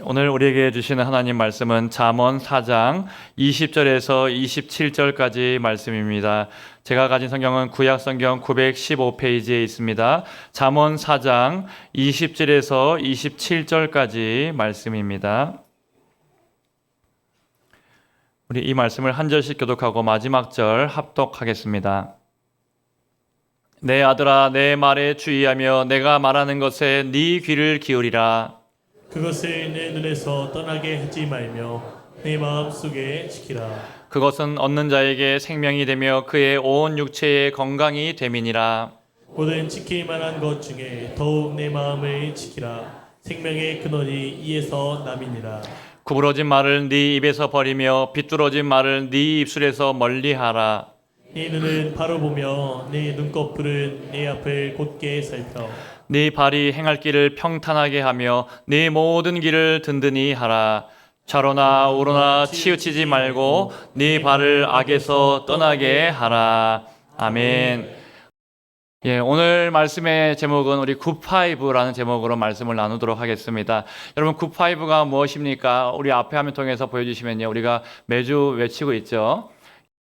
오늘 우리에게 주시는 하나님 말씀은 잠언 4장 20절에서 27절까지 말씀입니다. 제가 가진 성경은 구약 성경 915페이지에 있습니다. 잠언 4장 20절에서 27절까지 말씀입니다. 우리 이 말씀을 한 절씩 교독하고 마지막 절 합독하겠습니다. 내 아들아, 내 말에 주의하며 내가 말하는 것에 네 귀를 기울이라. 그것을 내 눈에서 떠나게 하지 말며 내 마음속에 지키라. 그것은 얻는 자에게 생명이 되며 그의 온 육체의 건강이 됨이니라. 모든 지킬 만한 것 중에 더욱 내 마음을 지키라. 생명의 근원이 이에서 남이니라. 구부러진 말을 네 입에서 버리며 비뚤어진 말을 네 입술에서 멀리하라. 네 눈은 바로 보며 네 눈꺼풀은 네 앞을 곧게 살펴. 네 발이 행할 길을 평탄하게 하며 네 모든 길을 든든히 하라. 좌로나 우로나 치우치지 말고 네 발을 악에서 떠나게 하라. 아멘. 오늘 말씀의 제목은 우리 굿파이브라는 제목으로 말씀을 나누도록 하겠습니다. 여러분, 굿파이브가 무엇입니까? 우리 앞에 화면 통해서 보여주시면요, 우리가 매주 외치고 있죠.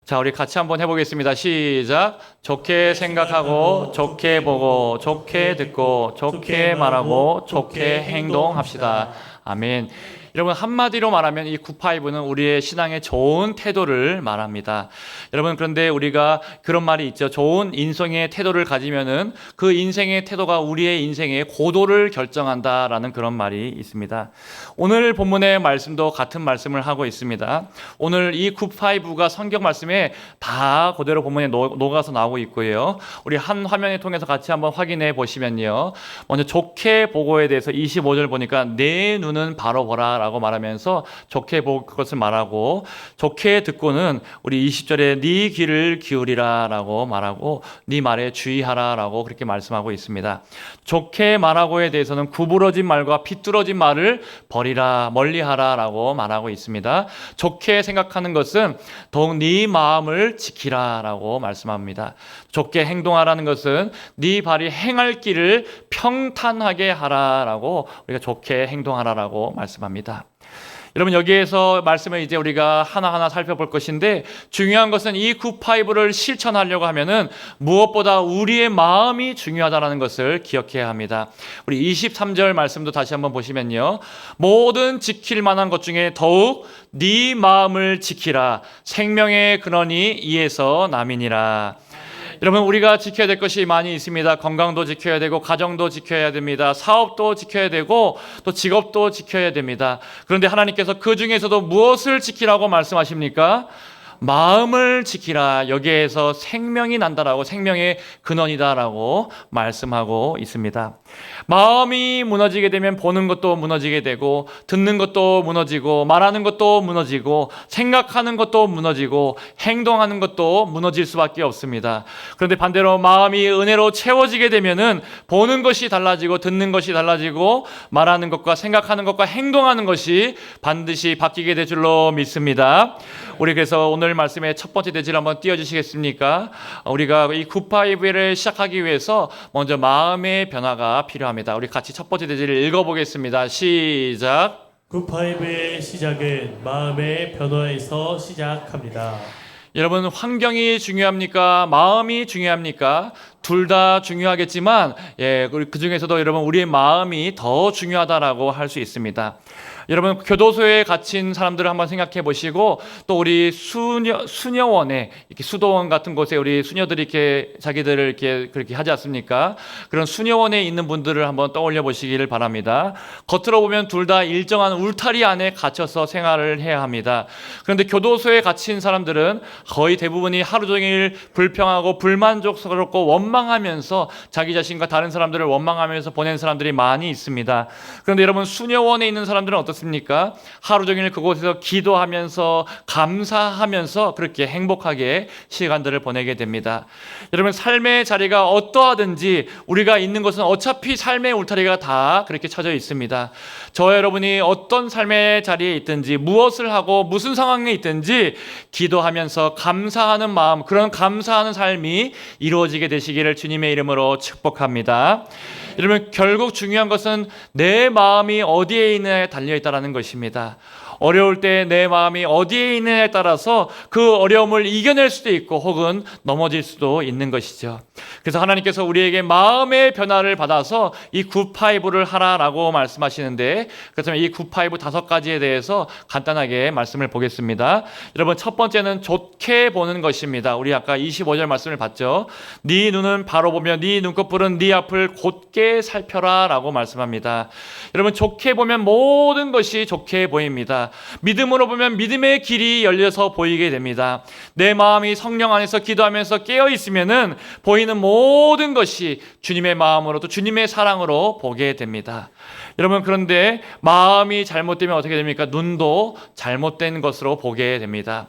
자, 우리 같이 한번 해보겠습니다. 시작. 좋게 생각하고, 좋게 보고, 좋게 듣고, 좋게 말하고, 좋게 행동합시다. 아멘. 여러분, 한마디로 말하면 이 굿파이브는 우리의 신앙의 좋은 태도를 말합니다. 여러분, 그런데 우리가 그런 말이 있죠. 좋은 인생의 태도를 가지면은 그 인생의 태도가 우리의 인생의 고도를 결정한다라는 그런 말이 있습니다. 오늘 본문의 말씀도 같은 말씀을 하고 있습니다. 오늘 이 굿파이브가 성경 말씀에 다 그대로 본문에 녹아서 나오고 있고요. 우리 한 화면을 통해서 같이 한번 확인해 보시면요. 먼저 좋게 보고에 대해서 25절 보니까 내 눈은 바로 보라 라고 말하면서 좋게 볼 것을 말하고, 좋게 듣고는 우리 20절에 네 귀를 기울이라 라고 말하고 네 말에 주의하라 라고 그렇게 말씀하고 있습니다. 좋게 말하고에 대해서는 구부러진 말과 비뚤어진 말을 버리라, 멀리하라 라고 말하고 있습니다. 좋게 생각하는 것은 더욱 네 마음을 지키라 라고 말씀합니다. 좋게 행동하라는 것은 네 발이 행할 길을 평탄하게 하라 라고, 우리가 좋게 행동하라 라고 말씀합니다. 여러분, 여기에서 말씀을 이제 우리가 하나하나 살펴볼 것인데, 중요한 것은 이 굿파이브를 실천하려고 하면은 무엇보다 우리의 마음이 중요하다는 것을 기억해야 합니다. 우리 23절 말씀도 다시 한번 보시면요. 모든 지킬 만한 것 중에 더욱 네 마음을 지키라. 생명의 근원이 이에서 남이니라. 여러분, 우리가 지켜야 될 것이 많이 있습니다. 건강도 지켜야 되고, 가정도 지켜야 됩니다. 사업도 지켜야 되고, 또 직업도 지켜야 됩니다. 그런데 하나님께서 그 중에서도 무엇을 지키라고 말씀하십니까? 마음을 지키라. 여기에서 생명이 난다라고, 생명의 근원이다라고 말씀하고 있습니다. 마음이 무너지게 되면 보는 것도 무너지게 되고, 듣는 것도 무너지고, 말하는 것도 무너지고, 생각하는 것도 무너지고, 행동하는 것도 무너질 수밖에 없습니다. 그런데 반대로 마음이 은혜로 채워지게 되면은 보는 것이 달라지고, 듣는 것이 달라지고, 말하는 것과 생각하는 것과 행동하는 것이 반드시 바뀌게 될 줄로 믿습니다. 우리 그래서 오늘 말씀의 첫 번째 대지를 한번 띄워주시겠습니까? 우리가 이 굿파이브를 시작하기 위해서 먼저 마음의 변화가 필요합니다. 우리 같이 첫 번째 대지를 읽어보겠습니다. 시작. 굿파이브의 시작은 마음의 변화에서 시작합니다. 여러분, 환경이 중요합니까? 마음이 중요합니까? 둘 다 중요하겠지만, 그 중에서도 여러분, 우리의 마음이 더 중요하다라고 할 수 있습니다. 여러분, 교도소에 갇힌 사람들을 한번 생각해 보시고, 또 우리 수녀원에, 이렇게 수도원 같은 곳에 우리 수녀들이 이렇게 자기들을 이렇게 그렇게 하지 않습니까? 그런 수녀원에 있는 분들을 한번 떠올려 보시기를 바랍니다. 겉으로 보면 둘 다 일정한 울타리 안에 갇혀서 생활을 해야 합니다. 그런데 교도소에 갇힌 사람들은 거의 대부분이 하루 종일 불평하고 불만족스럽고 원망하면서 자기 자신과 다른 사람들을 원망하면서 보낸 사람들이 많이 있습니다. 그런데 여러분, 수녀원에 있는 사람들은 어떻습니까? 하루 종일 그곳에서 기도하면서 감사하면서 그렇게 행복하게 시간들을 보내게 됩니다. 여러분, 삶의 자리가 어떠하든지 우리가 있는 것은 어차피 삶의 울타리가 다 그렇게 쳐져 있습니다. 저와 여러분이 어떤 삶의 자리에 있든지, 무엇을 하고 무슨 상황에 있든지 기도하면서 감사하는 마음, 그런 감사하는 삶이 이루어지게 되시기를 주님의 이름으로 축복합니다. 여러분 결국 중요한 것은 내 마음이 어디에 있느냐에 달려 있다는 것입니다. 어려울 때 내 마음이 어디에 있느냐에 따라서 그 어려움을 이겨낼 수도 있고 혹은 넘어질 수도 있는 것이죠. 그래서 하나님께서 우리에게 마음의 변화를 받아서 이 굿파이브를 하라라고 말씀하시는데, 그렇다면 이 굿파이브 5가지에 대해서 간단하게 말씀을 보겠습니다. 여러분 첫 번째는 좋게 보는 것입니다. 우리 아까 25절 말씀을 봤죠. 네 눈은 바로 보며 네 눈꺼풀은 네 앞을 곧게 살펴라 라고 말씀합니다. 여러분 좋게 보면 모든 것이 좋게 보입니다. 믿음으로 보면 믿음의 길이 열려서 보이게 됩니다. 내 마음이 성령 안에서 기도하면서 깨어 있으면은 보이는 모든 것이 주님의 마음으로 또 주님의 사랑으로 보게 됩니다. 여러분 그런데 마음이 잘못되면 어떻게 됩니까? 눈도 잘못된 것으로 보게 됩니다.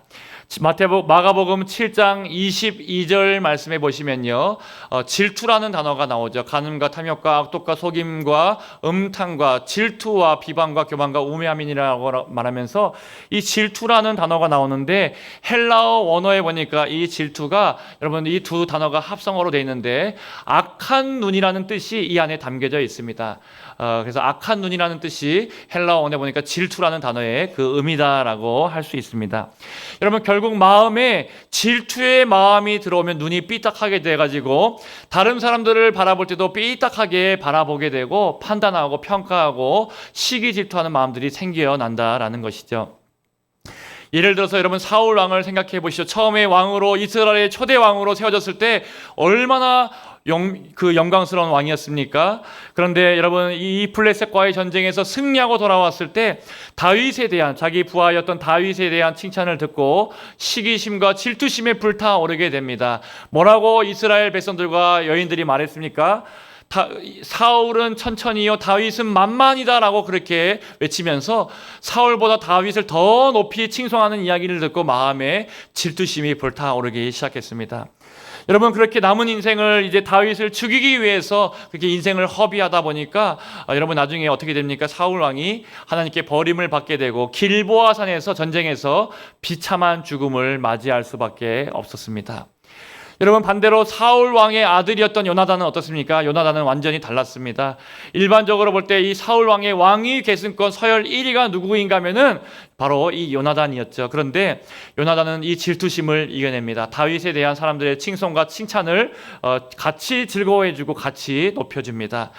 마가복음 7장 22절 말씀해 보시면요, 질투라는 단어가 나오죠. 간음과 탐욕과 악독과 속임과 음탕과 질투와 비방과 교만과 우매함이라고 말하면서 이 질투라는 단어가 나오는데, 헬라어 원어에 보니까 이 질투가 여러분 이 두 단어가 합성어로 되어 있는데 악한 눈이라는 뜻이 이 안에 담겨져 있습니다. 그래서 악한 눈이라는 뜻이 헬라어 원어에 보니까 질투라는 단어의 그 의미다라고 할 수 있습니다. 여러분 결국 마음에 질투의 마음이 들어오면 눈이 삐딱하게 돼가지고 다른 사람들을 바라볼 때도 삐딱하게 바라보게 되고 판단하고 평가하고 시기 질투하는 마음들이 생겨난다라는 것이죠. 예를 들어서 여러분 사울 왕을 생각해 보시죠. 처음에 왕으로 이스라엘의 초대 왕으로 세워졌을 때 얼마나 영광스러운 왕이었습니까? 그런데 여러분 이 블레셋과의 전쟁에서 승리하고 돌아왔을 때 다윗에 대한, 자기 부하였던 다윗에 대한 칭찬을 듣고 시기심과 질투심에 불타오르게 됩니다. 뭐라고 이스라엘 백성들과 여인들이 말했습니까? 사울은 천천히요 다윗은 만만이다라고 그렇게 외치면서 사울보다 다윗을 더 높이 칭송하는 이야기를 듣고 마음에 질투심이 불타오르기 시작했습니다. 여러분 그렇게 남은 인생을 이제 다윗을 죽이기 위해서 그렇게 인생을 허비하다 보니까 여러분 나중에 어떻게 됩니까? 사울 왕이 하나님께 버림을 받게 되고 길보아 산에서 전쟁에서 비참한 죽음을 맞이할 수밖에 없었습니다. 여러분 반대로 사울 왕의 아들이었던 요나단은 어떻습니까? 요나단은 완전히 달랐습니다. 일반적으로 볼 때 이 사울 왕의 왕위 계승권 서열 1위가 누구인가 하면은 바로 이 요나단이었죠. 그런데 요나단은 이 질투심을 이겨냅니다. 다윗에 대한 사람들의 칭송과 칭찬을 같이 즐거워해주고 같이 높여줍니다.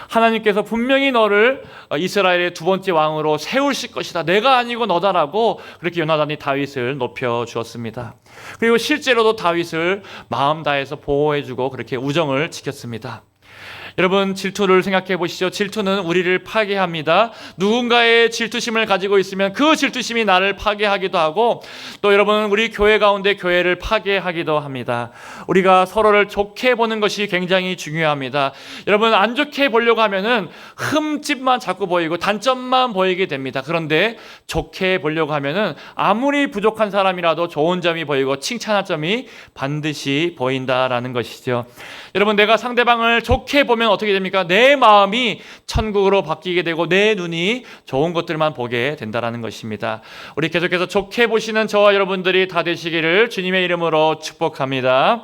하나님께서 분명히 너를 이스라엘의 2번째 왕으로 세우실 것이다. 내가 아니고 너다라고 그렇게 요나단이 다윗을 높여주었습니다. 그리고 실제로도 다윗을 마음 다해서 보호해주고 그렇게 우정을 지켰습니다. 여러분 질투를 생각해 보시죠. 질투는 우리를 파괴합니다. 누군가의 질투심을 가지고 있으면 그 질투심이 나를 파괴하기도 하고 또 여러분 우리 교회 가운데 교회를 파괴하기도 합니다. 우리가 서로를 좋게 보는 것이 굉장히 중요합니다. 여러분 안 좋게 보려고 하면은 흠집만 자꾸 보이고 단점만 보이게 됩니다. 그런데 좋게 보려고 하면은 아무리 부족한 사람이라도 좋은 점이 보이고 칭찬할 점이 반드시 보인다라는 것이죠. 여러분 내가 상대방을 좋게 보면 어떻게 됩니까? 내 마음이 천국으로 바뀌게 되고 내 눈이 좋은 것들만 보게 된다는 것입니다. 우리 계속해서 좋게 보시는 저와 여러분들이 다 되시기를 주님의 이름으로 축복합니다.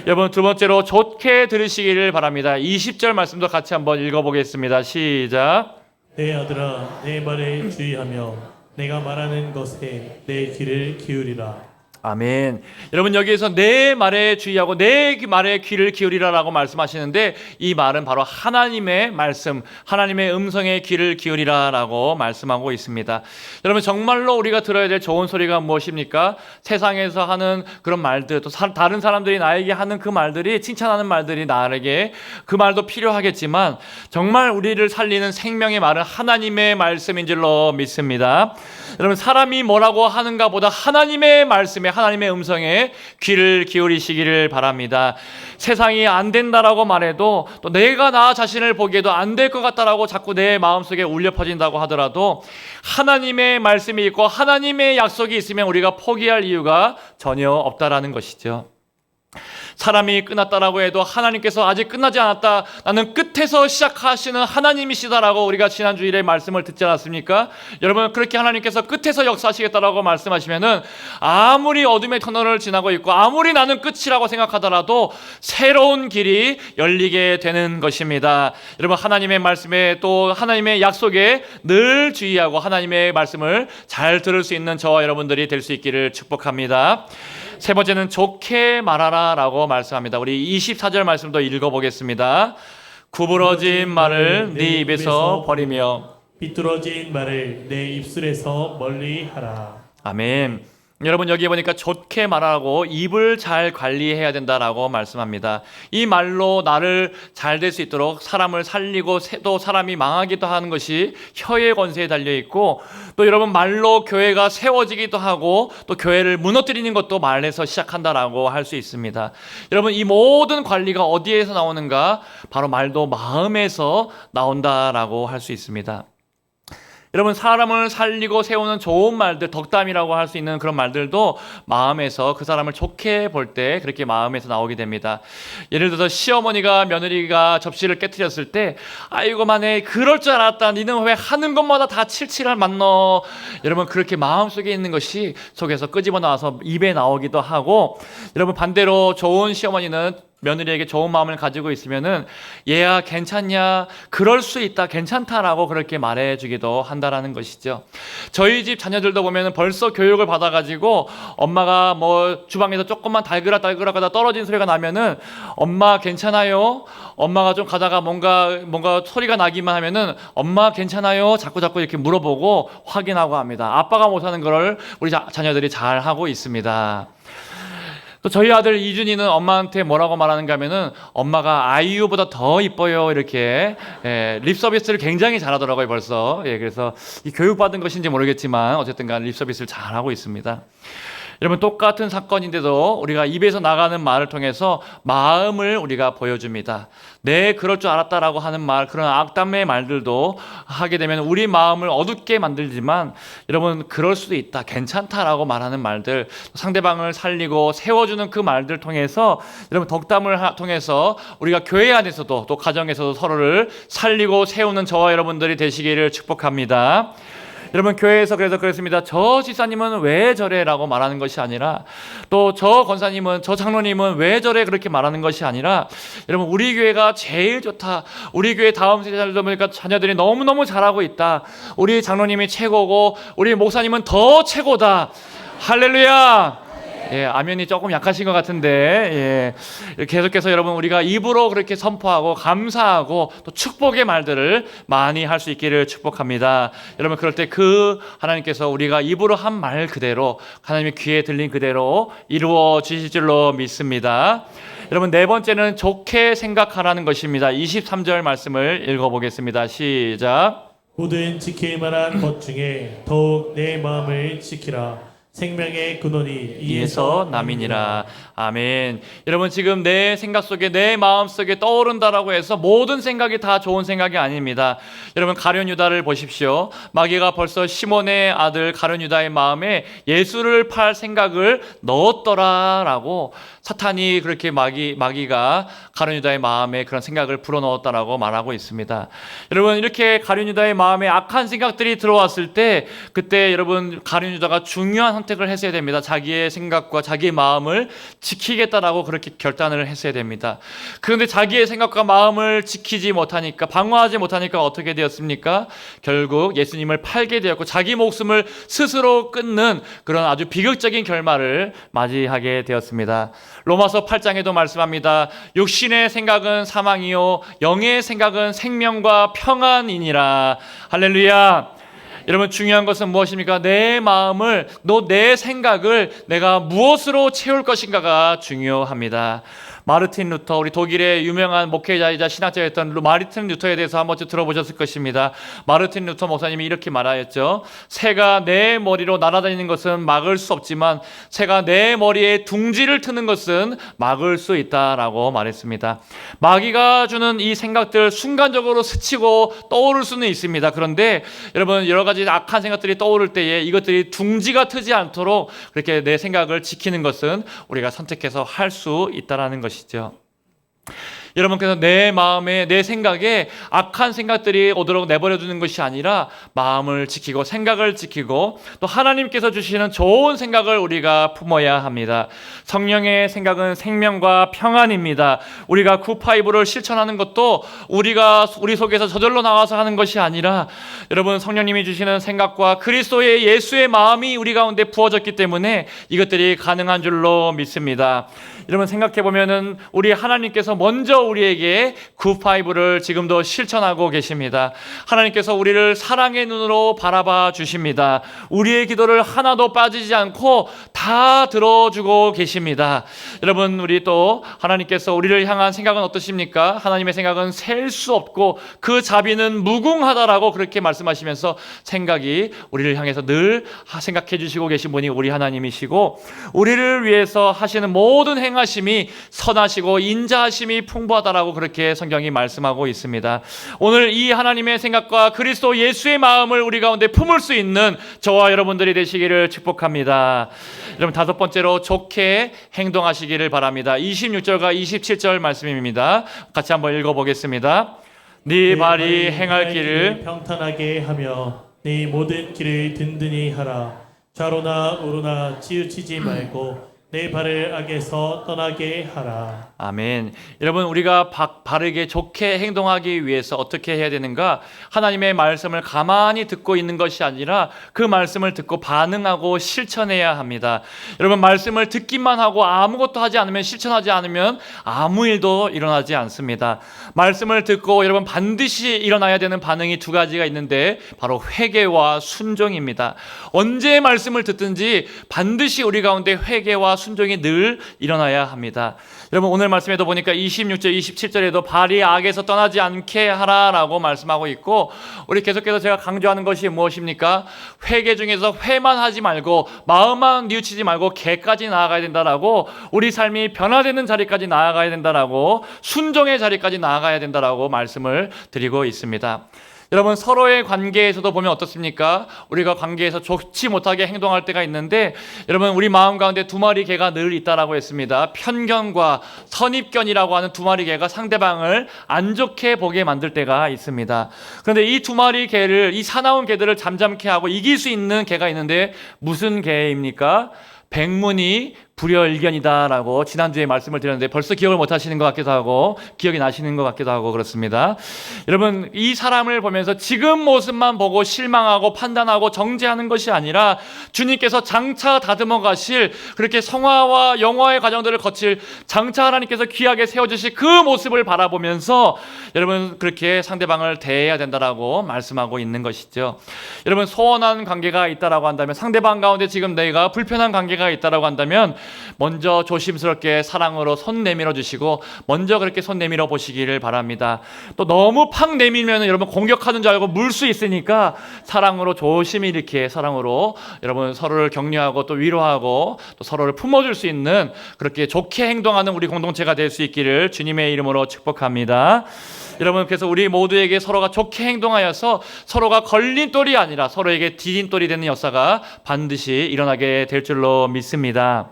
여러분 두 번째로 좋게 들으시기를 바랍니다. 20절 말씀도 같이 한번 읽어보겠습니다. 시작. 내 아들아 내 말에 주의하며 내가 말하는 것에 내 귀를 기울이라. 아멘. 여러분 여기에서 내 말에 주의하고 내 말에 귀를 기울이라라고 말씀하시는데 이 말은 바로 하나님의 말씀, 하나님의 음성에 귀를 기울이라라고 말씀하고 있습니다. 여러분 정말로 우리가 들어야 될 좋은 소리가 무엇입니까? 세상에서 하는 그런 말들, 또 다른 사람들이 나에게 하는 그 말들이, 칭찬하는 말들이 나에게 그 말도 필요하겠지만 정말 우리를 살리는 생명의 말은 하나님의 말씀인 줄로 믿습니다. 여러분 사람이 뭐라고 하는가 보다 하나님의 말씀에, 하나님의 음성에 귀를 기울이시기를 바랍니다. 세상이 안 된다라고 말해도 또 내가 나 자신을 보기에도 안 될 것 같다라고 자꾸 내 마음속에 울려 퍼진다고 하더라도 하나님의 말씀이 있고 하나님의 약속이 있으면 우리가 포기할 이유가 전혀 없다라는 것이죠. 사람이 끝났다라고 해도 하나님께서 아직 끝나지 않았다. 나는 끝에서 시작하시는 하나님이시다라고 우리가 지난 주일에 말씀을 듣지 않았습니까? 여러분, 그렇게 하나님께서 끝에서 역사하시겠다라고 말씀하시면은 아무리 어둠의 터널을 지나고 있고 아무리 나는 끝이라고 생각하더라도 새로운 길이 열리게 되는 것입니다. 여러분, 하나님의 말씀에 또 하나님의 약속에 늘 주의하고 하나님의 말씀을 잘 들을 수 있는 저와 여러분들이 될 수 있기를 축복합니다. 세 번째는 좋게 말하라 라고 말씀합니다. 우리 24절 말씀도 읽어보겠습니다. 구부러진 말을 네 입에서 버리며 비뚤어진 말을 내 입술에서 멀리 하라. 아멘. 여러분, 여기 보니까 좋게 말하고 입을 잘 관리해야 된다라고 말씀합니다. 이 말로 나를 잘 될 수 있도록 사람을 살리고 또 사람이 망하기도 하는 것이 혀의 권세에 달려있고, 또 여러분, 말로 교회가 세워지기도 하고 또 교회를 무너뜨리는 것도 말에서 시작한다라고 할 수 있습니다. 여러분, 이 모든 관리가 어디에서 나오는가? 바로 말도 마음에서 나온다라고 할 수 있습니다. 여러분, 사람을 살리고 세우는 좋은 말들, 덕담이라고 할 수 있는 그런 말들도 마음에서, 그 사람을 좋게 볼 때 그렇게 마음에서 나오게 됩니다. 예를 들어서 시어머니가 며느리가 접시를 깨트렸을 때 아이고 마네, 그럴 줄 알았다, 니는 왜 하는 것마다 다 칠칠할 맞노. 여러분, 그렇게 마음속에 있는 것이 속에서 끄집어 나와서 입에 나오기도 하고, 여러분, 반대로 좋은 시어머니는 며느리에게 좋은 마음을 가지고 있으면은 얘야 괜찮냐, 그럴 수 있다, 괜찮다라고 그렇게 말해주기도 한다라는 것이죠. 저희 집 자녀들도 보면은 벌써 교육을 받아가지고 엄마가 뭐 주방에서 조금만 달그락달그락하다 떨어진 소리가 나면은 엄마 괜찮아요? 엄마가 좀 가다가 뭔가 소리가 나기만 하면은 엄마 괜찮아요? 자꾸 이렇게 물어보고 확인하고 합니다. 아빠가 못하는 걸 우리 자녀들이 잘 하고 있습니다. 또 저희 아들 이준이는 엄마한테 뭐라고 말하는가 하면은 엄마가 아이유보다 더 이뻐요, 이렇게 립 서비스를 굉장히 잘하더라고요 벌써. 그래서 이 교육받은 것인지 모르겠지만 어쨌든 간 립 서비스를 잘하고 있습니다. 여러분, 똑같은 사건인데도 우리가 입에서 나가는 말을 통해서 마음을 우리가 보여줍니다. 네, 그럴 줄 알았다라고 하는 말, 그런 악담의 말들도 하게 되면 우리 마음을 어둡게 만들지만, 여러분, 그럴 수도 있다, 괜찮다라고 말하는 말들, 상대방을 살리고 세워주는 그 말들 통해서, 여러분, 덕담을 통해서 우리가 교회 안에서도 또 가정에서도 서로를 살리고 세우는 저와 여러분들이 되시기를 축복합니다. 여러분, 교회에서 그래서 그렇습니다. 저 지사님은 왜 저래? 라고 말하는 것이 아니라, 또 저 권사님은, 저 장로님은 왜 저래? 그렇게 말하는 것이 아니라, 여러분, 우리 교회가 제일 좋다, 우리 교회 다음 세대들도 보니까 자녀들이 너무너무 잘하고 있다, 우리 장로님이 최고고 우리 목사님은 더 최고다, 할렐루야. 아멘이 조금 약하신 것 같은데, 계속해서 여러분, 우리가 입으로 그렇게 선포하고 감사하고 또 축복의 말들을 많이 할 수 있기를 축복합니다. 여러분, 그럴 때 그 하나님께서 우리가 입으로 한 말 그대로, 하나님의 귀에 들린 그대로 이루어 주실 줄로 믿습니다. 여러분, 네 번째는 좋게 생각하라는 것입니다. 23절 말씀을 읽어보겠습니다. 시작. 모든 지킬 만한 것 중에 더욱 내 마음을 지키라. 생명의 근원이 이에서 남이니라. 아멘. 여러분, 지금 내 생각 속에, 내 마음 속에 떠오른다라고 해서 모든 생각이 다 좋은 생각이 아닙니다. 여러분, 가룟 유다를 보십시오. 마귀가 벌써 시몬의 아들 가룟 유다의 마음에 예수를 팔 생각을 넣었더라라고, 사탄이 그렇게 마귀가 가룟 유다의 마음에 그런 생각을 불어넣었다라고 말하고 있습니다. 여러분, 이렇게 가룟 유다의 마음에 악한 생각들이 들어왔을 때, 그때 여러분, 가룟 유다가 중요한 선택을 했어야 됩니다. 자기의 생각과 자기의 마음을 지키겠다라고 그렇게 결단을 했어야 됩니다. 그런데 자기의 생각과 마음을 지키지 못하니까, 방어하지 못하니까 어떻게 되었습니까? 결국 예수님을 팔게 되었고 자기 목숨을 스스로 끊는 그런 아주 비극적인 결말을 맞이하게 되었습니다. 로마서 8장에도 말씀합니다. 육신의 생각은 사망이요 영의 생각은 생명과 평안이니라. 할렐루야. 여러분, 중요한 것은 무엇입니까? 내 마음을, 내 생각을 내가 무엇으로 채울 것인가가 중요합니다. 마르틴 루터, 우리 독일의 유명한 목회자이자 신학자였던 마르틴 루터에 대해서 한 번쯤 들어보셨을 것입니다. 마르틴 루터 목사님이 이렇게 말하였죠. 새가 내 머리로 날아다니는 것은 막을 수 없지만 새가 내 머리에 둥지를 트는 것은 막을 수 있다라고 말했습니다. 마귀가 주는 이 생각들 순간적으로 스치고 떠오를 수는 있습니다. 그런데 여러분, 여러 가지 악한 생각들이 떠오를 때에 이것들이 둥지가 트지 않도록 그렇게 내 생각을 지키는 것은 우리가 선택해서 할 수 있다라는 것이죠. 여러분께서 내 마음에, 내 생각에 악한 생각들이 오도록 내버려 두는 것이 아니라 마음을 지키고 생각을 지키고 또 하나님께서 주시는 좋은 생각을 우리가 품어야 합니다. 성령의 생각은 생명과 평안입니다. 우리가 굿파이브를 실천하는 것도 우리 속에서 저절로 나와서 하는 것이 아니라 여러분, 성령님이 주시는 생각과 그리스도의 예수의 마음이 우리 가운데 부어졌기 때문에 이것들이 가능한 줄로 믿습니다. 여러분, 생각해 보면은 우리 하나님께서 먼저 우리에게 굿파이브를 지금도 실천하고 계십니다. 하나님께서 우리를 사랑의 눈으로 바라봐 주십니다. 우리의 기도를 하나도 빠지지 않고 다 들어주고 계십니다. 여러분, 우리 또 하나님께서 우리를 향한 생각은 어떠십니까? 하나님의 생각은 셀 수 없고 그 자비는 무궁하다라고 그렇게 말씀하시면서 생각이 우리를 향해서 늘 생각해 주시고 계신 분이 우리 하나님이시고 우리를 위해서 하시는 모든 행하심이 선하시고 인자하심이 풍부하다라고 그렇게 성경이 말씀하고 있습니다. 오늘 이 하나님의 생각과 그리스도 예수의 마음을 우리 가운데 품을 수 있는 저와 여러분들이 되시기를 축복합니다. 여러분, 다섯 번째로 좋게 행동하시기를 바랍니다. 26절과 27절 말씀입니다. 같이 한번 읽어보겠습니다. 네 발이 행할 길을 평탄하게 하며 네 모든 길을 든든히 하라. 좌로나 우로나 치우치지 말고 내 발을 악에서 떠나게 하라. 아멘. 여러분, 우리가 바르게 좋게 행동하기 위해서 어떻게 해야 되는가? 하나님의 말씀을 가만히 듣고 있는 것이 아니라 그 말씀을 듣고 반응하고 실천해야 합니다. 여러분, 말씀을 듣기만 하고 아무것도 하지 않으면, 실천하지 않으면 아무 일도 일어나지 않습니다. 말씀을 듣고 여러분 반드시 일어나야 되는 반응이 두 가지가 있는데 바로 회개와 순종입니다. 언제 말씀을 듣든지 반드시 우리 가운데 회개와 순종이 늘 일어나야 합니다. 여러분, 오늘 말씀에도 보니까 26절, 27절에도 발이 악에서 떠나지 않게 하라라고 말씀하고 있고, 우리 계속해서 제가 강조하는 것이 무엇입니까? 회개 중에서 회만 하지 말고 마음만 뉘우치지 말고 개까지 나아가야 된다라고, 우리 삶이 변화되는 자리까지 나아가야 된다라고, 순종의 자리까지 나아가야 된다라고 말씀을 드리고 있습니다. 여러분, 서로의 관계에서도 보면 어떻습니까? 우리가 관계에서 좋지 못하게 행동할 때가 있는데, 여러분, 우리 마음 가운데 두 마리 개가 늘 있다라고 했습니다. 편견과 선입견이라고 하는 두 마리 개가 상대방을 안 좋게 보게 만들 때가 있습니다. 그런데 이 두 마리 개를, 이 사나운 개들을 잠잠케 하고 이길 수 있는 개가 있는데 무슨 개입니까? 백문이 불여일견이다라고 지난주에 말씀을 드렸는데 벌써 기억을 못 하시는 것 같기도 하고 기억이 나시는 것 같기도 하고 그렇습니다. 여러분, 이 사람을 보면서 지금 모습만 보고 실망하고 판단하고 정죄하는 것이 아니라 주님께서 장차 다듬어 가실, 그렇게 성화와 영화의 과정들을 거칠 장차 하나님께서 귀하게 세워주실 그 모습을 바라보면서 여러분, 그렇게 상대방을 대해야 된다라고 말씀하고 있는 것이죠. 여러분, 소원한 관계가 있다라고 한다면, 상대방 가운데 지금 내가 불편한 관계가 있다라고 한다면 먼저 조심스럽게 사랑으로 손 내밀어 주시고 먼저 그렇게 손 내밀어 보시기를 바랍니다. 또 너무 팍 내밀면 여러분 공격하는 줄 알고 물 수 있으니까 사랑으로 조심히 이렇게 사랑으로 여러분 서로를 격려하고 또 위로하고 또 서로를 품어줄 수 있는 그렇게 좋게 행동하는 우리 공동체가 될 수 있기를 주님의 이름으로 축복합니다. 여러분, 그래서 우리 모두에게 서로가 좋게 행동하여서 서로가 걸림돌이 아니라 서로에게 디딤돌이 되는 역사가 반드시 일어나게 될 줄로 믿습니다.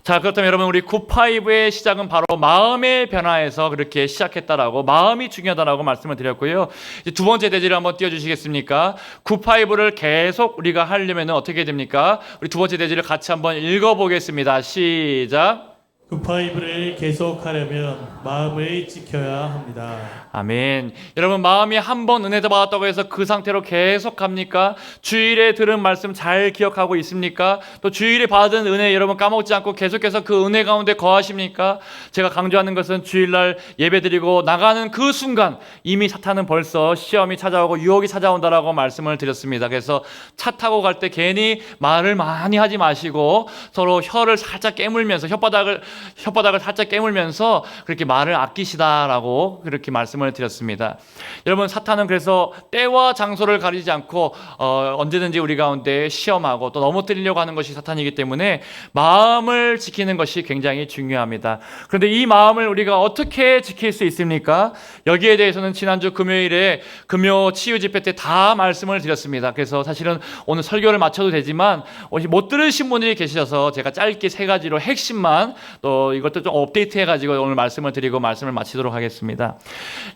자, 그렇다면 여러분, 우리 굿파이브의 시작은 바로 마음의 변화에서 그렇게 시작했다라고, 마음이 중요하다라고 말씀을 드렸고요. 이제 두 번째 대지를 한번 띄워주시겠습니까? 굿파이브를 계속 우리가 하려면 어떻게 됩니까? 우리 두 번째 대지를 같이 한번 읽어보겠습니다. 시작. 굿파이브를 계속하려면 마음을 지켜야 합니다. 아멘. 여러분, 마음이 한 번 은혜 받았다고 해서 그 상태로 계속 갑니까? 주일에 들은 말씀 잘 기억하고 있습니까? 또 주일에 받은 은혜 여러분 까먹지 않고 계속해서 그 은혜 가운데 거하십니까? 제가 강조하는 것은 주일날 예배드리고 나가는 그 순간 이미 사탄은 벌써 시험이 찾아오고 유혹이 찾아온다라고 말씀을 드렸습니다. 그래서 차 타고 갈 때 괜히 말을 많이 하지 마시고 서로 혀를 살짝 깨물면서 혓바닥을 혓바닥을 살짝 깨물면서 그렇게 말을 아끼시다라고 그렇게 말씀을 드렸습니다. 여러분, 사탄은 그래서 때와 장소를 가리지 않고 언제든지 우리 가운데 시험하고 또 넘어뜨리려고 하는 것이 사탄이기 때문에 마음을 지키는 것이 굉장히 중요합니다. 그런데 이 마음을 우리가 어떻게 지킬 수 있습니까? 여기에 대해서는 지난주 금요일에 금요 치유 집회 때 다 말씀을 드렸습니다. 그래서 사실은 오늘 설교를 마쳐도 되지만 못 들으신 분들이 계셔서 제가 짧게 3가지로 핵심만 또 이것도 좀 업데이트 해가지고 오늘 말씀을 드리고 말씀을 마치도록 하겠습니다.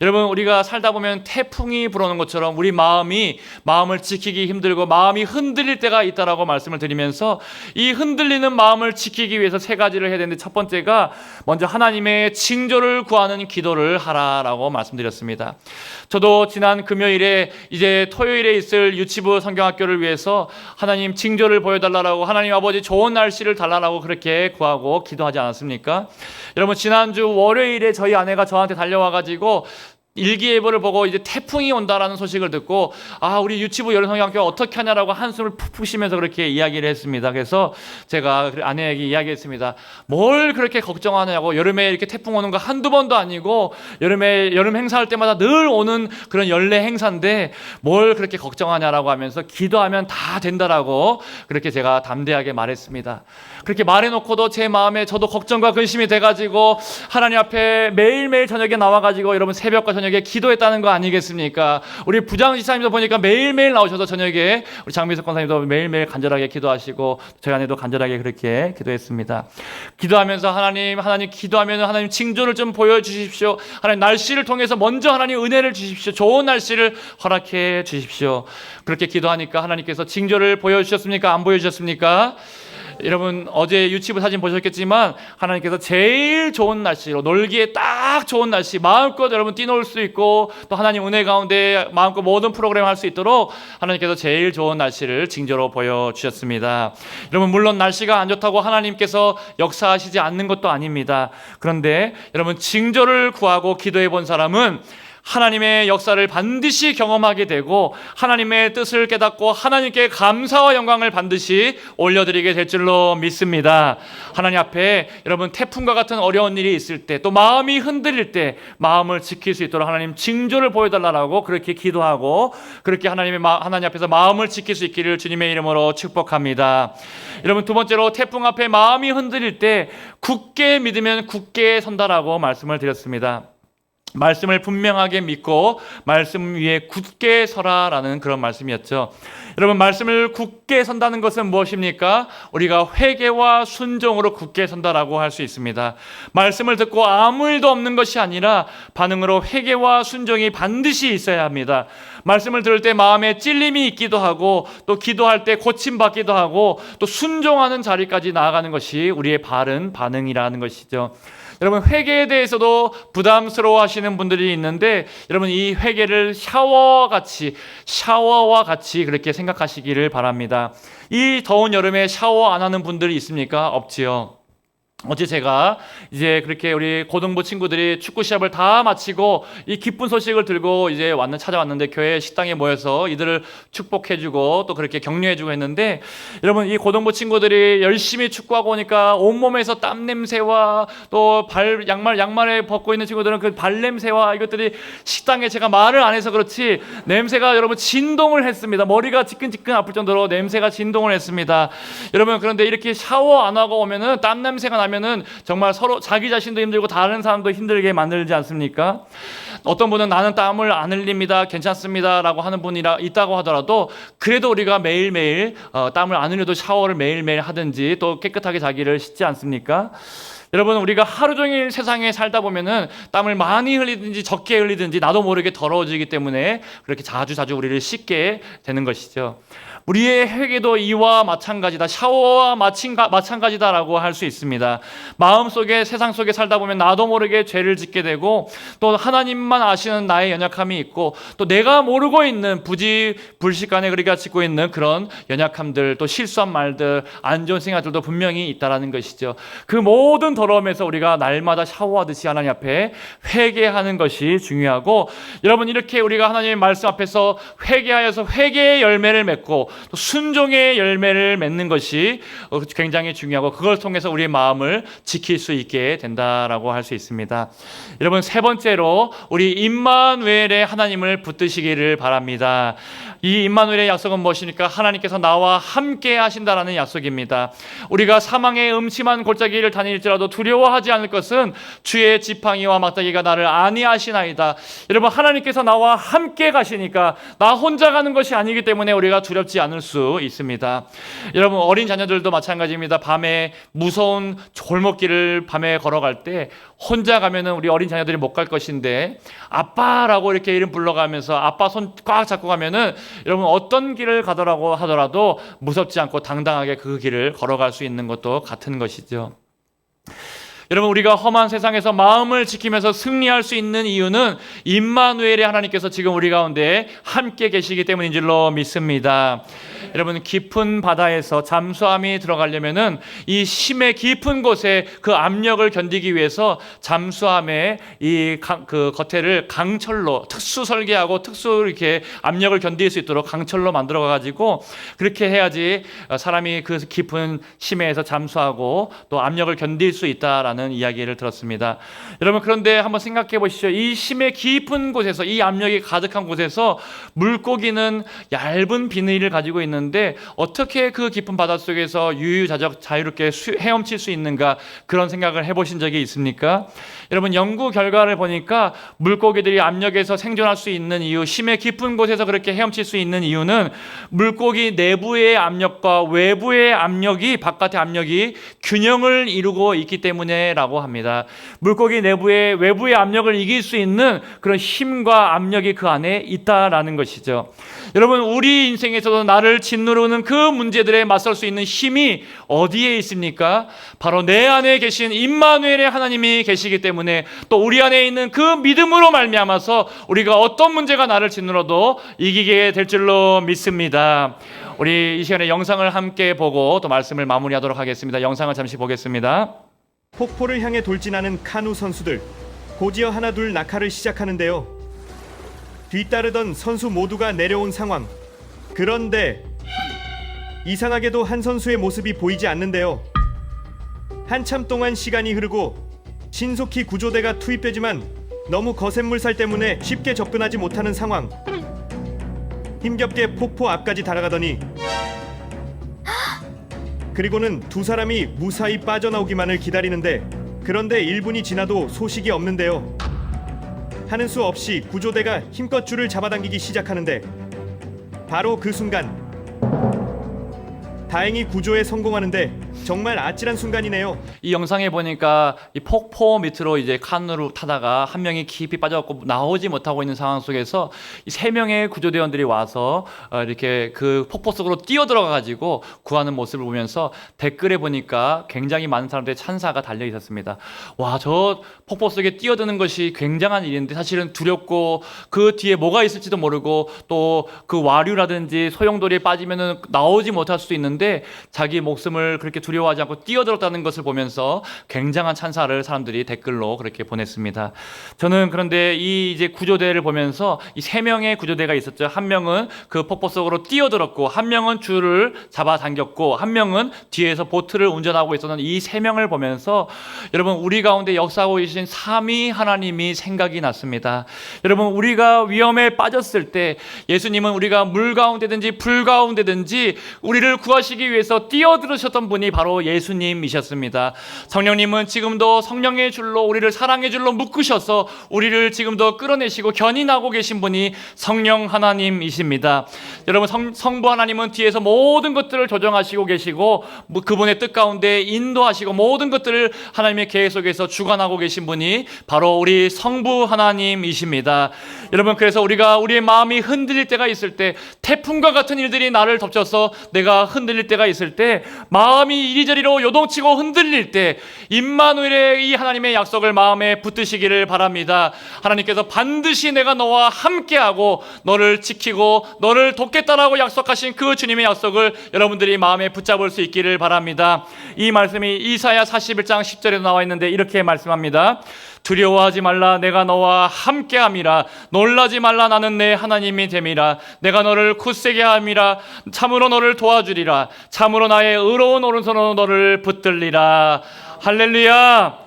여러분, 우리가 살다 보면 태풍이 불어오는 것처럼 우리 마음을 지키기 힘들고 마음이 흔들릴 때가 있다라고 말씀을 드리면서 이 흔들리는 마음을 지키기 위해서 3가지를 해야 되는데, 첫 번째가 먼저 하나님의 징조를 구하는 기도를 하라라고 말씀드렸습니다. 저도 지난 금요일에 이제 토요일에 있을 유치부 성경학교를 위해서 하나님 징조를 보여달라고, 하나님 아버지 좋은 날씨를 달라고 그렇게 구하고 기도하지 않았습니까? 여러분, 지난주 월요일에 저희 아내가 저한테 달려와가지고 일기예보를 보고 이제 태풍이 온다라는 소식을 듣고 우리 유치부 여름성경학교 어떻게 하냐라고 한숨을 푹푹 쉬면서 그렇게 이야기를 했습니다. 그래서 제가 아내에게 이야기했습니다. 뭘 그렇게 걱정하냐고, 여름에 이렇게 태풍 오는 거 한두 번도 아니고 여름에 여름 행사할 때마다 늘 오는 그런 연례 행사인데 뭘 그렇게 걱정하냐라고 하면서 기도하면 다 된다라고 그렇게 제가 담대하게 말했습니다. 그렇게 말해놓고도 제 마음에 저도 걱정과 근심이 돼가지고 하나님 앞에 매일매일 저녁에 나와가지고 여러분 새벽과 저녁에 기도했다는 거 아니겠습니까? 우리 부장지사님도 보니까 매일매일 나오셔서 저녁에 우리 장미석 권사님도 매일매일 간절하게 기도하시고 저희 아내도 간절하게 그렇게 기도했습니다. 기도하면서 하나님 기도하면 하나님 징조를 좀 보여주십시오. 하나님 날씨를 통해서 먼저 하나님 은혜를 주십시오. 좋은 날씨를 허락해 주십시오. 그렇게 기도하니까 하나님께서 징조를 보여주셨습니까? 안 보여주셨습니까? 여러분, 어제 유치부 사진 보셨겠지만 하나님께서 제일 좋은 날씨로, 놀기에 딱 좋은 날씨, 마음껏 여러분 뛰놀 수 있고 또 하나님 은혜 가운데 마음껏 모든 프로그램 할 수 있도록 하나님께서 제일 좋은 날씨를 징조로 보여주셨습니다. 여러분, 물론 날씨가 안 좋다고 하나님께서 역사하시지 않는 것도 아닙니다. 그런데 여러분, 징조를 구하고 기도해 본 사람은 하나님의 역사를 반드시 경험하게 되고 하나님의 뜻을 깨닫고 하나님께 감사와 영광을 반드시 올려드리게 될 줄로 믿습니다. 하나님 앞에 여러분 태풍과 같은 어려운 일이 있을 때, 또 마음이 흔들릴 때 마음을 지킬 수 있도록 하나님 징조를 보여달라고 그렇게 기도하고 그렇게 하나님 앞에서 마음을 지킬 수 있기를 주님의 이름으로 축복합니다. 여러분, 두 번째로 태풍 앞에 마음이 흔들릴 때 굳게 믿으면 굳게 선다라고 말씀을 드렸습니다. 말씀을 분명하게 믿고 말씀 위에 굳게 서라라는 그런 말씀이었죠. 여러분, 말씀을 굳게 선다는 것은 무엇입니까? 우리가 회개와 순종으로 굳게 선다라고 할 수 있습니다. 말씀을 듣고 아무 일도 없는 것이 아니라 반응으로 회개와 순종이 반드시 있어야 합니다. 말씀을 들을 때 마음에 찔림이 있기도 하고 또 기도할 때 고침받기도 하고 또 순종하는 자리까지 나아가는 것이 우리의 바른 반응이라는 것이죠. 여러분, 회개에 대해서도 부담스러워 하시는 분들이 있는데 여러분, 이 회개를 샤워와 같이 그렇게 생각하시기를 바랍니다. 이 더운 여름에 샤워 안 하는 분들이 있습니까? 없지요. 어제 제가 이제 그렇게 우리 고등부 친구들이 축구 시합을 다 마치고 이 기쁜 소식을 들고 이제 찾아왔는데 교회 식당에 모여서 이들을 축복해주고 또 그렇게 격려해주고 했는데, 여러분, 이 고등부 친구들이 열심히 축구하고 오니까 온몸에서 땀 냄새와 또 양말에 벗고 있는 친구들은 그 발 냄새와 이것들이 식당에, 제가 말을 안 해서 그렇지 냄새가 여러분 진동을 했습니다. 머리가 지끈지끈 아플 정도로 냄새가 진동을 했습니다. 여러분, 그런데 이렇게 샤워 안 하고 오면은 땀 냄새가 나면은 정말 서로 자기 자신도 힘들고 다른 사람도 힘들게 만들지 않습니까? 어떤 분은 나는 땀을 안 흘립니다, 괜찮습니다 라고 하는 분이 있다고 하더라도 그래도 우리가 매일매일 땀을 안 흘려도 샤워를 매일매일 하든지 또 깨끗하게 자기를 씻지 않습니까? 여러분, 우리가 하루 종일 세상에 살다 보면은 땀을 많이 흘리든지 적게 흘리든지 나도 모르게 더러워지기 때문에 그렇게 자주 우리를 씻게 되는 것이죠. 우리의 회개도 이와 마찬가지다, 샤워와 마찬가지다라고 할 수 있습니다. 마음속에, 세상 속에 살다 보면 나도 모르게 죄를 짓게 되고 또 하나님 하나님만 아시는 나의 연약함이 있고 또 내가 모르고 있는 불식간에 우리가 짓고 있는 그런 연약함들, 또 실수한 말들, 안 좋은 생각들도 분명히 있다라는 것이죠. 그 모든 더러움에서 우리가 날마다 샤워하듯이 하나님 앞에 회개하는 것이 중요하고, 여러분 이렇게 우리가 하나님의 말씀 앞에서 회개하여서 회개의 열매를 맺고 또 순종의 열매를 맺는 것이 굉장히 중요하고, 그걸 통해서 우리의 마음을 지킬 수 있게 된다라고 할 수 있습니다. 여러분 세 번째로 우리 임마누엘의 하나님을 붙드시기를 바랍니다. 이 임마누엘의 약속은 무엇입니까? 하나님께서 나와 함께 하신다라는 약속입니다. 우리가 사망의 음침한 골짜기를 다닐지라도 두려워하지 않을 것은 주의 지팡이와 막대기가 나를 안위하시나이다. 여러분 하나님께서 나와 함께 가시니까 나 혼자 가는 것이 아니기 때문에 우리가 두렵지 않을 수 있습니다. 여러분 어린 자녀들도 마찬가지입니다. 밤에 무서운 골목길을 밤에 걸어갈 때 혼자 가면은 우리 어린 자녀들이 못 갈 것인데 아빠라고 이렇게 이름 불러가면서 아빠 손 꽉 잡고 가면은 여러분 어떤 길을 가더라고 하더라도 무섭지 않고 당당하게 그 길을 걸어갈 수 있는 것도 같은 것이죠. 여러분 우리가 험한 세상에서 마음을 지키면서 승리할 수 있는 이유는 임마누엘의 하나님께서 지금 우리 가운데 함께 계시기 때문인 줄로 믿습니다. 여러분 깊은 바다에서 잠수함이 들어가려면은 이 심의 깊은 곳에 그 압력을 견디기 위해서 잠수함의 그 겉에를 강철로 특수 설계하고 특수 이렇게 압력을 견딜 수 있도록 강철로 만들어 가지고 그렇게 해야지 사람이 그 깊은 심해에서 잠수하고 또 압력을 견딜 수 있다라는 이야기를 들었습니다. 여러분 그런데 한번 생각해 보시죠. 이 심의 깊은 곳에서, 이 압력이 가득한 곳에서 물고기는 얇은 비닐을 가지고 있는데 어떻게 그 깊은 바닷속에서 유유자적 자유롭게 헤엄칠 수 있는가, 그런 생각을 해보신 적이 있습니까? 여러분 연구 결과를 보니까 물고기들이 압력에서 생존할 수 있는 이유, 심의 깊은 곳에서 그렇게 헤엄칠 수 있는 이유는 물고기 내부의 압력과 외부의 압력이, 바깥의 압력이 균형을 이루고 있기 때문에 라고 합니다. 물고기 외부의 압력을 이길 수 있는 그런 힘과 압력이 그 안에 있다라는 것이죠. 여러분 우리 인생에서도 나를 짓누르는 그 문제들에 맞설 수 있는 힘이 어디에 있습니까? 바로 내 안에 계신 임마누엘의 하나님이 계시기 때문에, 또 우리 안에 있는 그 믿음으로 말미암아서 우리가 어떤 문제가 나를 짓누러도 이기게 될 줄로 믿습니다. 우리 이 시간에 영상을 함께 보고 또 말씀을 마무리하도록 하겠습니다. 영상을 잠시 보겠습니다. 폭포를 향해 돌진하는 카누 선수들, 곧이어 하나둘 낙하를 시작하는데요. 뒤따르던 선수 모두가 내려온 상황. 그런데 이상하게도 한 선수의 모습이 보이지 않는데요. 한참 동안 시간이 흐르고 신속히 구조대가 투입되지만 너무 거센 물살 때문에 쉽게 접근하지 못하는 상황. 힘겹게 폭포 앞까지 달아가더니 그리고는 두 사람이 무사히 빠져나오기만을 기다리는데, 그런데 1분이 지나도 소식이 없는데요. 하는 수 없이 구조대가 힘껏 줄을 잡아당기기 시작하는데 바로 그 순간, 다행히 구조에 성공하는데 정말 아찔한 순간이네요. 이 영상에 보니까 이 폭포 밑으로 이제 칸으로 타다가 한 명이 깊이 빠져갖고 나오지 못하고 있는 상황 속에서 이 세 명의 구조대원들이 와서 이렇게 그 폭포 속으로 뛰어들어가가지고 구하는 모습을 보면서 댓글에 보니까 굉장히 많은 사람들의 찬사가 달려 있었습니다. 와, 저 폭포 속에 뛰어드는 것이 굉장한 일인데 사실은 두렵고 그 뒤에 뭐가 있을지도 모르고 또 그 와류라든지 소용돌이에 빠지면은 나오지 못할 수도 있는데 자기 목숨을 그렇게 두려워하지 않고 뛰어들었다는 것을 보면서 굉장한 찬사를 사람들이 댓글로 그렇게 보냈습니다. 저는 그런데 이 이제 구조대를 보면서 이 세 명의 구조대가 있었죠. 한 명은 그 폭포 속으로 뛰어들었고, 한 명은 줄을 잡아당겼고, 한 명은 뒤에서 보트를 운전하고 있었던 이 세 명을 보면서 여러분 우리 가운데 역사하고 계신 삼위 하나님이 생각이 났습니다. 여러분 우리가 위험에 빠졌을 때 예수님은 우리가 물 가운데든지 불 가운데든지 우리를 구하시기 위해서 뛰어들으셨던 분이 바로 예수님이셨습니다. 성령님은 지금도 성령의 줄로 우리를 사랑의 줄로 묶으셔서 우리를 지금도 끌어내시고 견인하고 계신 분이 성령 하나님이십니다. 여러분 성부 하나님은 뒤에서 모든 것들을 조정하시고 계시고 그분의 뜻 가운데 인도하시고 모든 것들을 하나님의 계획 속에서 주관하고 계신 분이 바로 우리 성부 하나님이십니다. 여러분 그래서 우리가 우리의 마음이 흔들릴 때가 있을 때, 태풍과 같은 일들이 나를 덮쳐서 내가 흔들릴 때가 있을 때 마음이 마음이 이리저리로 요동치고 흔들릴 때 임마누엘의 이 하나님의 약속을 마음에 붙드시기를 바랍니다. 하나님께서 반드시 내가 너와 함께하고 너를 지키고 너를 돕겠다라고 약속하신 그 주님의 약속을 여러분들이 마음에 붙잡을 수 있기를 바랍니다. 이 말씀이 이사야 41장 10절에 나와 있는데 이렇게 말씀합니다. 두려워하지 말라, 내가 너와 함께함이라. 놀라지 말라, 나는 내 하나님이 됨이라. 내가 너를 굳세게 함이라. 참으로 너를 도와주리라. 참으로 나의 의로운 오른손으로 너를 붙들리라. 할렐루야.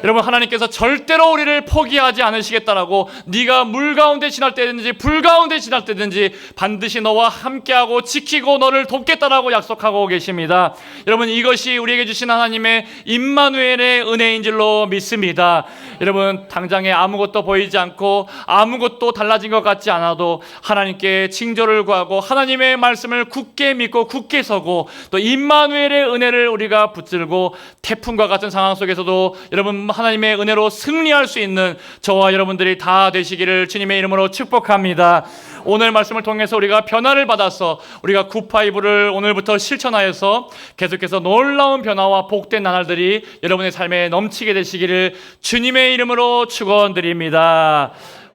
여러분, 하나님께서 절대로 우리를 포기하지 않으시겠다라고, 네가 물 가운데 지날 때든지 불 가운데 지날 때든지 반드시 너와 함께하고 지키고 너를 돕겠다라고 약속하고 계십니다. 여러분, 이것이 우리에게 주신 하나님의 임마누엘의 은혜인 줄로 믿습니다. 여러분, 당장에 아무것도 보이지 않고 아무것도 달라진 것 같지 않아도 하나님께 징조를 구하고 하나님의 말씀을 굳게 믿고 굳게 서고 또 임마누엘의 은혜를 우리가 붙들고 태풍과 같은 상황 속에서도 여러분 하나님의 은혜로 승리할 수 있는 저와 여러분들이 다 되시기를 주님의 이름으로 축복합니다. 오늘 말씀을 통해서 우리가 변화를 받아서 우리가 굿파이브를 오늘부터 실천하여서 계속해서 놀라운 변화와 복된 나날들이 여러분의 삶에 넘치게 되시기를 주님의 이름으로 축원드립니다.